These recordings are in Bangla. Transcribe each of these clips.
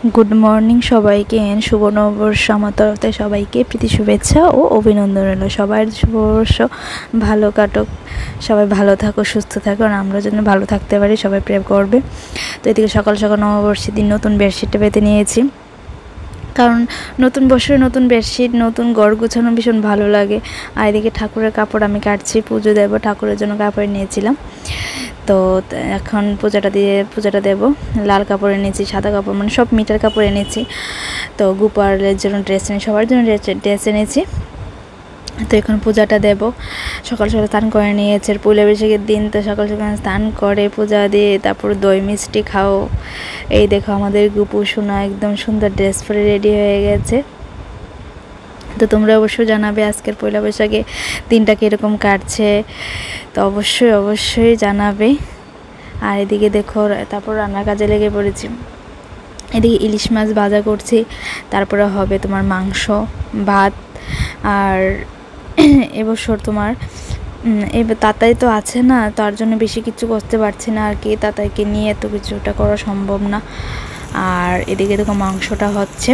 गुड मर्निंग सबाइके शुभ नवबर्ष आमार तरफ थेके सबाइके प्रीति शुभेच्छा और अभिनंदन रइलो। सबार शुभबर्ष भालो काटुक, सबाई भालो थाको सुस्थ थाको और आमरा जेन भालो थाकते पारी सबाई प्रे करबे। तो एदिके सकाल सकाल नवबर्षेर दिन नतून बेडशिटटा पेते निয়েছি, कारण नतून बछरे नतून बेडशिट नतून घर गुछानो भीषण भालो लागे। और एदिके ठाकुरेर कापड़ आमि काटछि, पुजो देब, ठाकुरेर जोन्नो कापड़ निয়েছিলাম। तो एखन पूजाटा देव। लाल कापड़ এনেছি, सादा कापड़ মানে सब মিটার কাপড় এনেছি। তো গোপালের জন্য ড্রেস এনেছি, সবার জন্য ড্রেস এনেছি। তো এখন পূজাটা দেব। সকাল সকাল স্নান করে নিয়েছে, পয়লা বৈশাখের দিন তো সকাল সকাল স্নান করে পূজা দিয়ে তারপর দই মিষ্টি খাও। এই দেখো আমাদের গুপু সোনা একদম সুন্দর ড্রেস পরে রেডি হয়ে গেছে। তো তোমরা অবশ্যই জানাবে আজকের পয়লা বৈশাখে দিনটা কীরকম কাটছে, তো অবশ্যই অবশ্যই জানাবে। আর এদিকে দেখো তারপর রান্নার কাজে লেগে পড়েছি। এদিকে ইলিশ মাছ ভাজা করছি, তারপরে হবে তোমার মাংস ভাত। আর এবছর তোমার তাতাই তো আছে না, তার জন্য বেশি কিছু করতে পারছি না আর কি, তাতাইকে নিয়ে এত কিছুটা করা সম্ভব না। আর এদিকে দেখো মাংসটা হচ্ছে,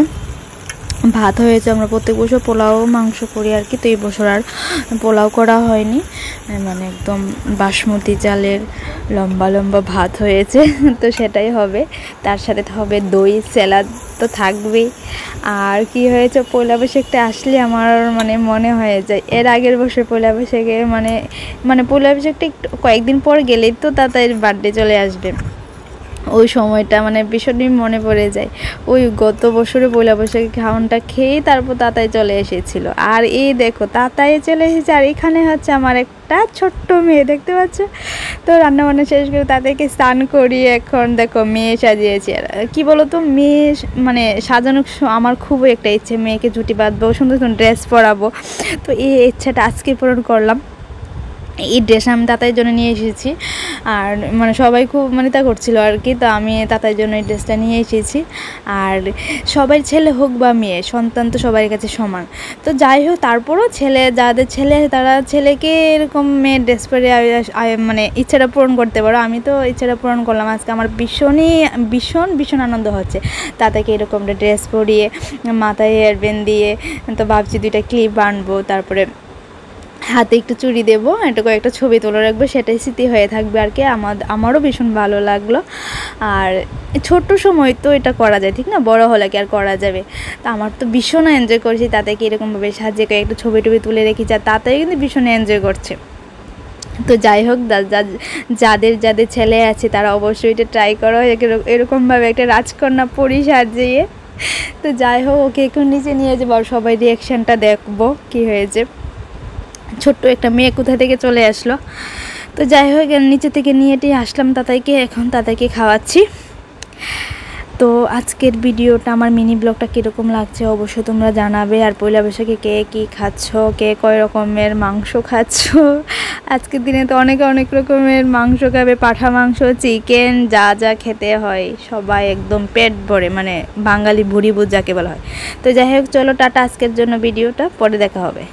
ভাত হয়েছে। আমরা প্রত্যেক বছর পোলাও মাংস করি আর কি, তো এই বছর আর পোলাও করা হয়নি, মানে একদম বাসমতি চালের লম্বা লম্বা ভাত হয়েছে, তো সেটাই হবে। তার সাথে হবে দই, স্যালাড তো থাকবেই। আর কি হয়েছে, পয়লা বৈশাখটা আসলে আমার মানে মনে হয়ে যায় এর আগের বছর পয়লা বৈশাখে মানে পয়লা বৈশাখটা একটু কয়েকদিন পর গেলেই তো তাদের বার্থডে চলে আসবে। ওই সময়টা মানে ভীষণই মনে পড়ে যায়। ওই গত বছরে পয়লা বৈশাখে খাওয়ানটা খেয়ে তারপর তাতাই চলে এসেছিলো। আর এই দেখো তাতাই চলে এসেছে, আর এখানে হচ্ছে আমার একটা ছোট্ট মেয়ে, দেখতে পাচ্ছ। তো রান্নাবান্না শেষ করে তাদেরকে স্নান করিয়ে এখন দেখো মেয়ে সাজিয়েছি। আর কী বলো তো, মেয়ে মানে সাজানো আমার খুবই একটা ইচ্ছে, মেয়েকে জুটি বাঁধবো, সুন্দর সুন্দর ড্রেস পরাবো। তো এই ইচ্ছাটা আজকে পূরণ করলাম। এই ড্রেস আমি তাতাইর জন্য নিয়ে এসেছি, আর মানে সবাই খুব মানে তা করছিল আর কি, তো আমি তাতাইর জন্য এই ড্রেসটা নিয়ে এসেছি। আর সবাই ছেলে হোক বা মেয়ে, সন্তান তো সবার কাছে সমান। তো যাই হোক, তারপরও যাদের ছেলে তারা ছেলেকে এরকম মেয়ের ড্রেস পরে মানে ইচ্ছাটা পূরণ করতে পারো। আমি তো ইচ্ছাটা পূরণ করলাম আজকে, আমার ভীষণ আনন্দ হচ্ছে। তাতাইকে এরকম ড্রেস পরিয়ে মাথায় হেয়ারব্যান্ড দিয়ে, তো ভাবছি 2টা ক্লিপ বানবো, তারপরে হাতে একটু চুড়ি দেবো, একটু কয়েকটা ছবি তুলে রাখবো, সেটাই স্মৃতি হয়ে থাকবে আর কি। আমারও ভীষণ ভালো লাগলো। আর ছোট্ট সময় তো এটা করা যায়, ঠিক না? বড় হলে কি আর করা যাবে? তো আমার তো ভীষণ এনজয় করছি, তাতে কি এরকমভাবে সাজিয়ে কয়েকটা ছবি টবি তুলে রেখেছি, আর তাতেই কিন্তু ভীষণ এনজয় করছে। তো যাই হোক, যাদের ছেলে আছে তারা অবশ্যই এটা ট্রাই করো, এরকমভাবে একটা রাজকন্যা পরি সাজিয়ে। তো যাই হোক, ওকে এখন নিচে নিয়ে যাবো, আর সবাই রিয়াকশানটা দেখবো কী হয়েছে। ছোট্ট একটা মেয়ে কোথা থেকে চলে আসলো। তো যাই হোক, নিচে থেকে নিয়ে আসলাম তাতাইকে, এখন তাতাইকে খাওয়াচ্ছি। তো আজকের ভিডিওটা, আমার মিনি ব্লগটা কীরকম লাগছে অবশ্যই তোমরা জানাবে। আর পয়লা বৈশাখে কে কী খাচ্ছ, কে কয় রকমের মাংস খাচ্ছ। আজকের দিনে তো অনেক রকমের মাংস খাবে, পাঠা মাংস, চিকেন, যা যা খেতে হয় সবাই একদম পেট ভরে, মানে বাঙালি ভুড়ি ভোজ যাকে বলা হয়। তো যাই হোক, চলো টাটা, আজকের জন্য ভিডিওটা পরে দেখা হবে।